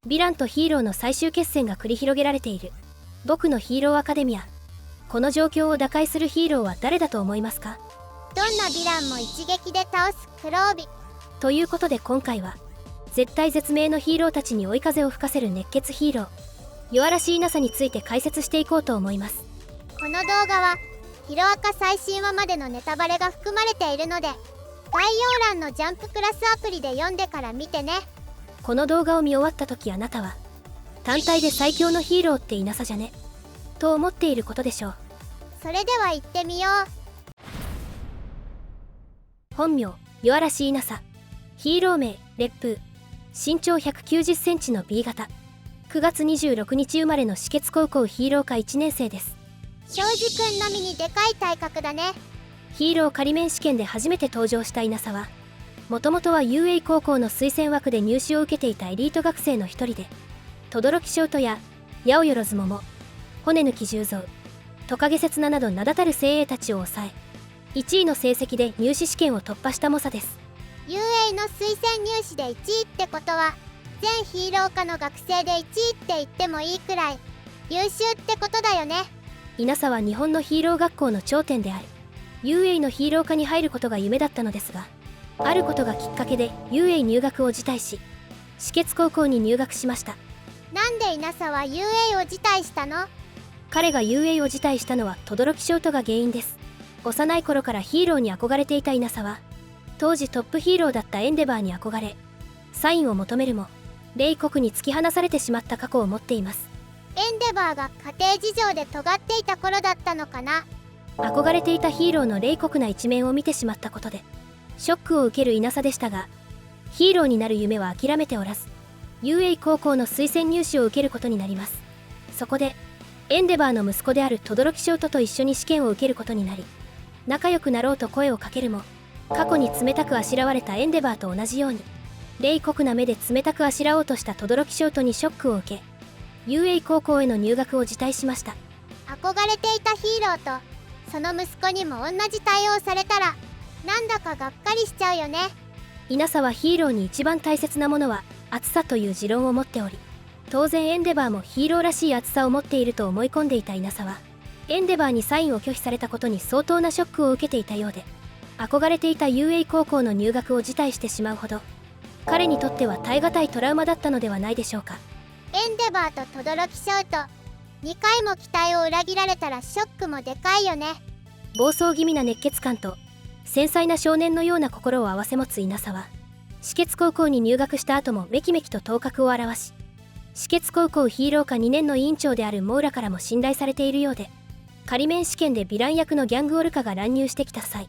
ヴィランとヒーローの最終決戦が繰り広げられている僕のヒーローアカデミア。この状況を打開するヒーローは誰だと思いますか？どんなヴィランも一撃で倒す黒帯。ということで今回は絶体絶命のヒーローたちに追い風を吹かせる熱血ヒーロー夜嵐稲佐について解説していこうと思います。この動画はヒロアカ最新話までのネタバレが含まれているので、概要欄のジャンププラスアプリで読んでから見てね。この動画を見終わった時あなたは単体で最強のヒーローって稲佐じゃねと思っていることでしょう。それでは行ってみよう。本名夜嵐稲佐、ヒーロー名烈風、身長190センチの B 型、9月26日生まれの止血高校ヒーロー科1年生です。庄司くん並みにでかい体格だね。ヒーロー仮免試験で初めて登場した稲佐はもともとは UA 高校の推薦枠で入試を受けていたエリート学生の一人で、轟翔斗や八百万桃、骨抜き十三、トカゲ刹那など名だたる精鋭たちを抑え1位の成績で入試試験を突破した猛者です。 UA の推薦入試で1位ってことは全ヒーロー科の学生で1位って言ってもいいくらい優秀ってことだよね。稲佐は日本のヒーロー学校の頂点である UA のヒーロー科に入ることが夢だったのですが、あることがきっかけで UA 入学を辞退し止血高校に入学しました。なんで稲佐は UA を辞退したの？彼が UA を辞退したのは轟翔斗が原因です。幼い頃からヒーローに憧れていた稲佐は当時トップヒーローだったエンデバーに憧れサインを求めるも冷酷に突き放されてしまった過去を持っています。エンデバーが家庭事情で尖っていた頃だったのかな。憧れていたヒーローの冷酷な一面を見てしまったことでショックを受ける稲佐でしたが、ヒーローになる夢は諦めておらず UA 高校の推薦入試を受けることになります。そこでエンデバーの息子である轟翔斗と一緒に試験を受けることになり、仲良くなろうと声をかけるも過去に冷たくあしらわれたエンデバーと同じように冷酷な目で冷たくあしらおうとした轟翔斗にショックを受け UA 高校への入学を辞退しました。憧れていたヒーローとその息子にも同じ対応されたらなんだかがっかりしちゃうよね。稲佐はヒーローに一番大切なものは熱さという持論を持っており、当然エンデバーもヒーローらしい熱さを持っていると思い込んでいた稲佐はエンデバーにサインを拒否されたことに相当なショックを受けていたようで、憧れていた UA 高校の入学を辞退してしまうほど彼にとっては耐え難いトラウマだったのではないでしょうか。エンデバーと轟翔斗2回も期待を裏切られたらショックもでかいよね。暴走気味な熱血感と繊細な少年のような心を併せ持つ稲佐は止血高校に入学した後もめきめきと頭角を現し、止血高校ヒーロー科2年の委員長であるモウラからも信頼されているようで、仮免試験でヴィラン役のギャングオルカが乱入してきた際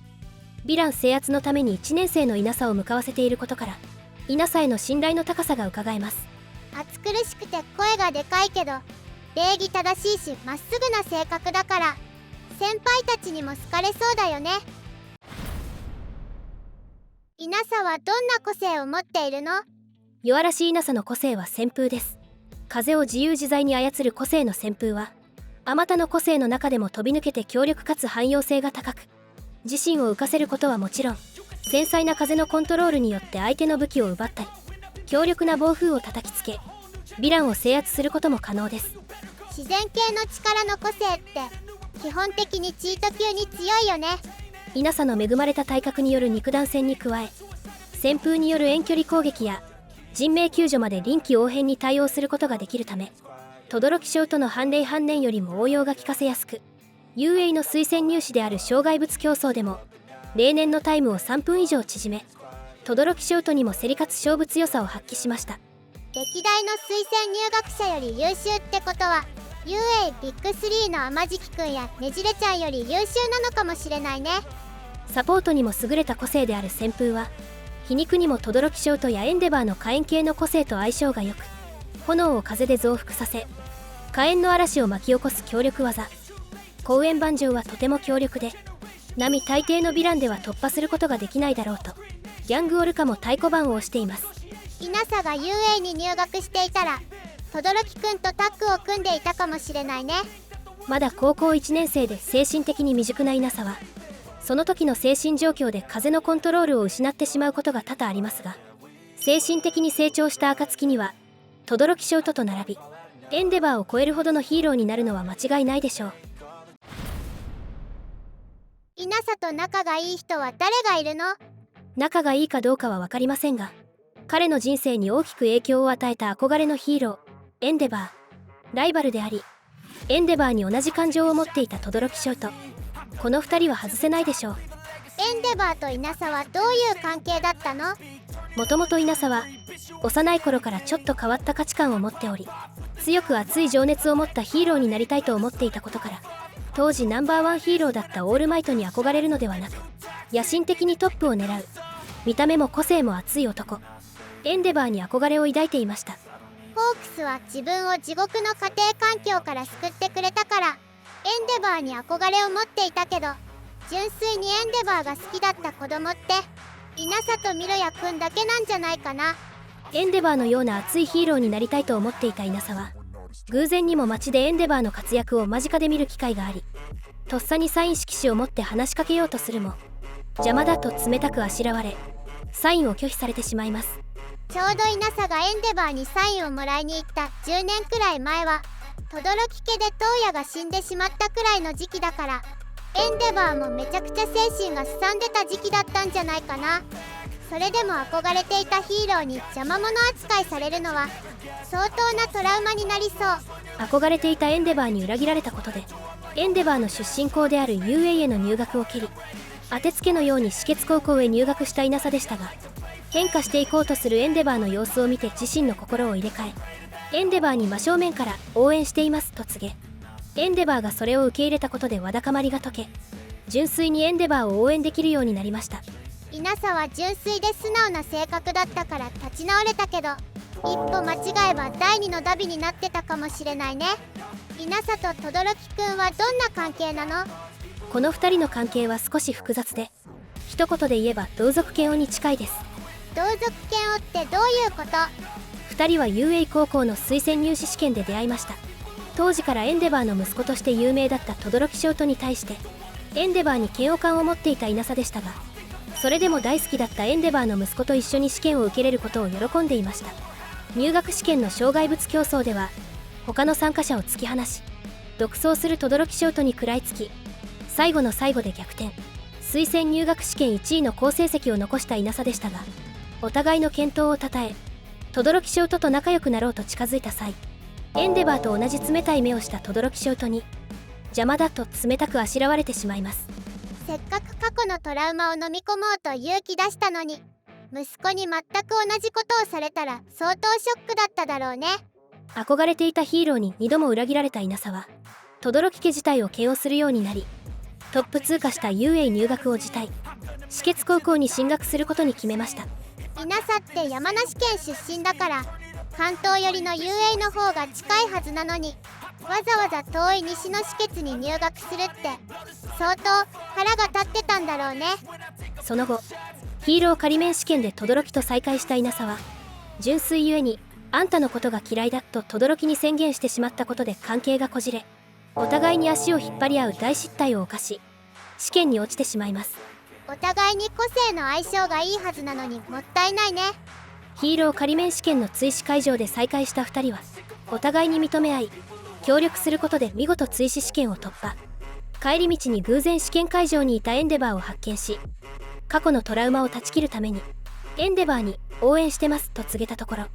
ヴィラン制圧のために1年生の稲佐を向かわせていることから稲佐への信頼の高さがうかがえます。暑苦しくて声がでかいけど礼儀正しいしまっすぐな性格だから先輩たちにも好かれそうだよね。稲佐はどんな個性を持っているの？夜嵐稲佐の個性は旋風です。風を自由自在に操る個性の旋風はあまたの個性の中でも飛び抜けて強力かつ汎用性が高く、自身を浮かせることはもちろん繊細な風のコントロールによって相手の武器を奪ったり強力な暴風を叩きつけヴィランを制圧することも可能です。自然系の力の個性って基本的にチート級に強いよね。稲佐の恵まれた体格による肉弾戦に加え旋風による遠距離攻撃や人命救助まで臨機応変に対応することができるため、轟翔斗の判例判年よりも応用が利かせやすく UA の推薦入試である障害物競争でも例年のタイムを3分以上縮め、轟翔斗にも競り勝つ勝負強さを発揮しました。歴代の推薦入学者より優秀ってことは UA ビッグ3の天敷くんやねじれちゃんより優秀なのかもしれないね。サポートにも優れた個性である旋風は皮肉にも轟翔斗やエンデバーの火炎系の個性と相性が良く、炎を風で増幅させ火炎の嵐を巻き起こす強力技光炎盤上はとても強力で並大抵のヴィランでは突破することができないだろうとギャングオルカも太鼓判を押しています。稲佐が UA に入学していたら轟くんとタッグを組んでいたかもしれないね。まだ高校1年生で精神的に未熟な稲佐はその時の精神状況で風のコントロールを失ってしまうことが多々ありますが、精神的に成長した暁には轟ショウトと並びエンデバーを超えるほどのヒーローになるのは間違いないでしょう。イナサと仲がいい人は誰がいるの？仲がいいかどうかは分かりませんが、彼の人生に大きく影響を与えた憧れのヒーローエンデバー、ライバルでありエンデバーに同じ感情を持っていた轟ショウト、この2人は外せないでしょう。エンデバーとイナサはどういう関係だったの？もともとイナサは幼い頃からちょっと変わった価値観を持っており、強く熱い情熱を持ったヒーローになりたいと思っていたことから、当時ナンバーワンヒーローだったオールマイトに憧れるのではなく、野心的にトップを狙う、見た目も個性も熱い男エンデバーに憧れを抱いていました。ホークスは自分を地獄の家庭環境から救ってくれたからエンデバーに憧れを持っていたけど、純粋にエンデバーが好きだった子供ってイナサとミロヤくんだけなんじゃないかな。エンデバーのような熱いヒーローになりたいと思っていたイナサは、偶然にも街でエンデバーの活躍を間近で見る機会があり、とっさにサイン色紙を持って話しかけようとするも邪魔だと冷たくあしらわれ、サインを拒否されてしまいます。ちょうどイナサがエンデバーにサインをもらいに行った10年くらい前は轟家でトウヤが死んでしまったくらいの時期だから、エンデバーもめちゃくちゃ精神がすさんでた時期だったんじゃないかな。それでも憧れていたヒーローに邪魔者扱いされるのは相当なトラウマになりそう。憧れていたエンデバーに裏切られたことで、エンデバーの出身校である UA への入学を蹴り、当てつけのように止血高校へ入学したイナサでしたが、変化していこうとするエンデバーの様子を見て自身の心を入れ替え、エンデバーに真正面から応援していますと告げ、エンデバーがそれを受け入れたことでわだかまりが解け、純粋にエンデバーを応援できるようになりました。イナサは純粋で素直な性格だったから立ち直れたけど、一歩間違えば第二のダビになってたかもしれないね。イナサと轟くんはどんな関係なの？この2人の関係は少し複雑で、一言で言えば同族嫌悪に近いです。同族嫌悪ってどういうこと？ 2人は UA 高校の推薦入試試験で出会いました。当時からエンデバーの息子として有名だった轟ショウトに対してエンデバーに嫌悪感を持っていたイナサでしたが、それでも大好きだったエンデバーの息子と一緒に試験を受けれることを喜んでいました。入学試験の障害物競争では他の参加者を突き放し、独走する轟ショウトに食らいつき、最後の最後で逆転、推薦入学試験1位の好成績を残したイナサでしたが、お互いの健闘をたたえ轟ショウトと仲良くなろうと近づいた際、エンデバーと同じ冷たい目をした轟ショウトに邪魔だと冷たくあしらわれてしまいます。せっかく過去のトラウマを飲み込もうと勇気出したのに、息子に全く同じことをされたら相当ショックだっただろうね。憧れていたヒーローに2度も裏切られたイナサは轟家自体を嫌悪するようになり、トップ通過した UA 入学を辞退、止血高校に進学することに決めました。イナサって山梨県出身だから関東寄りの UA の方が近いはずなのに、わざわざ遠い西の止血に入学するって相当腹が立ってたんだろうね。その後ヒーロー仮免試験で轟と再会したイナサは、純粋ゆえにあんたのことが嫌いだと轟に宣言してしまったことで関係がこじれ、お互いに足を引っ張り合う大失態を犯し試験に落ちてしまいます。お互いに個性の相性がいいはずなのにもったいないね。ヒーロー仮免試験の追試会場で再会した2人はお互いに認め合い協力することで見事追試試験を突破。帰り道に偶然試験会場にいたエンデバーを発見し、過去のトラウマを断ち切るためにエンデバーに応援してますと告げたところ、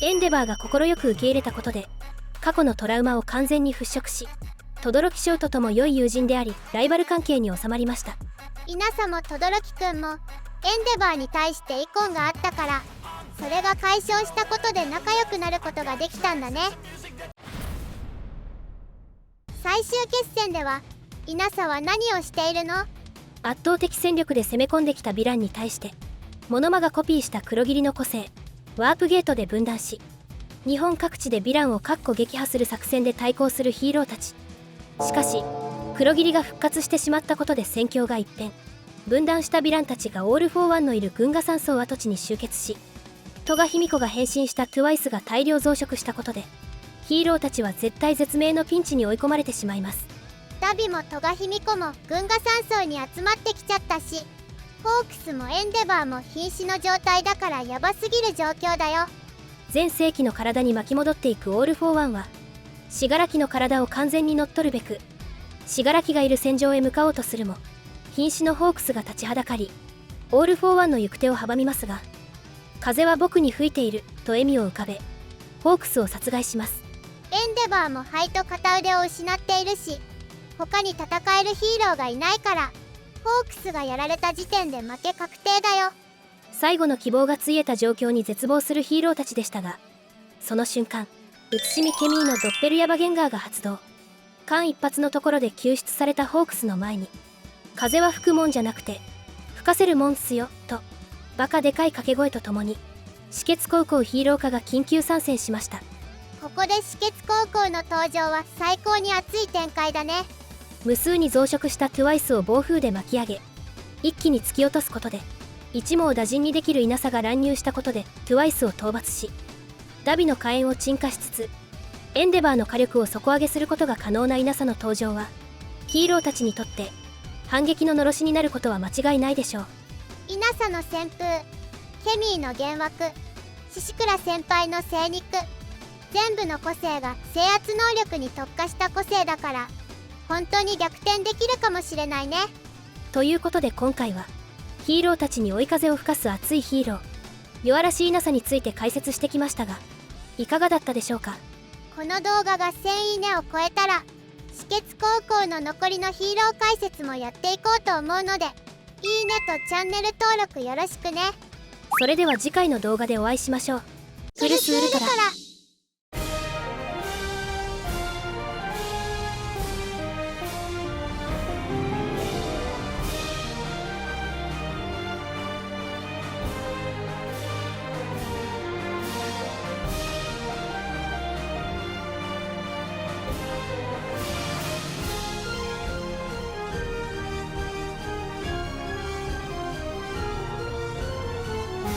エンデバーが快く受け入れたことで過去のトラウマを完全に払拭し、轟ショウトとも良い友人でありライバル関係に収まりました。イナサも轟くんもエンデバーに対して遺恨があったから、それが解消したことで仲良くなることができたんだね。最終決戦ではイナサは何をしているの？圧倒的戦力で攻め込んできたヴィランに対してモノマがコピーした黒霧の個性ワープゲートで分断し、日本各地でヴィランを撃破する作戦で対抗するヒーローたち。しかし黒霧が復活してしまったことで戦況が一変、分断したヴィランたちがオール・フォー・ワンのいる群河山荘跡地に集結し、戸賀卑弥呼が変身したトゥワイスが大量増殖したことでヒーローたちは絶体絶命のピンチに追い込まれてしまいます。ダビも戸賀卑弥呼も群河山荘に集まってきちゃったし、ホークスもエンデバーも瀕死の状態だからヤバすぎる状況だよ。全盛期の体に巻き戻っていくオール・フォー・ワンは信楽の体を完全に乗っ取るべく信楽がいる戦場へ向かおうとするも瀕死のホークスが立ちはだかりオール・フォー・ワンの行く手を阻みますが、風は僕に吹いていると笑みを浮かべホークスを殺害します。エンデバーも肺と片腕を失っているし、他に戦えるヒーローがいないから、ホークスがやられた時点で負け確定だよ。最後の希望がついえた状況に絶望するヒーローたちでしたが、その瞬間うつしみケミーのドッペルヤバゲンガーが発動。間一髪のところで救出されたホークスの前に、風は吹くもんじゃなくて吹かせるもんっすよとバカでかい掛け声とともに止血高校ヒーロー科が緊急参戦しました。ここで止血高校の登場は最高に熱い展開だね。無数に増殖したトゥワイスを暴風で巻き上げ一気に突き落とすことで一網打尽にできる稲佐が乱入したことでトゥワイスを討伐し、ダビの火炎を鎮火しつつエンデバーの火力を底上げすることが可能な稲佐の登場はヒーローたちにとって反撃ののろしになることは間違いないでしょう。稲佐の旋風、ケミーの幻惑、獅子倉先輩の精肉、全部の個性が制圧能力に特化した個性だから本当に逆転できるかもしれないね。ということで今回はヒーローたちに追い風を吹かす熱いヒーロー弱らしい稲佐について解説してきましたが、いかがだったでしょうか。この動画が1000いいねを超えたら止血高校の残りのヒーロー解説もやっていこうと思うので、いいねとチャンネル登録よろしくね。それでは次回の動画でお会いしましょう。フルスウルトラ。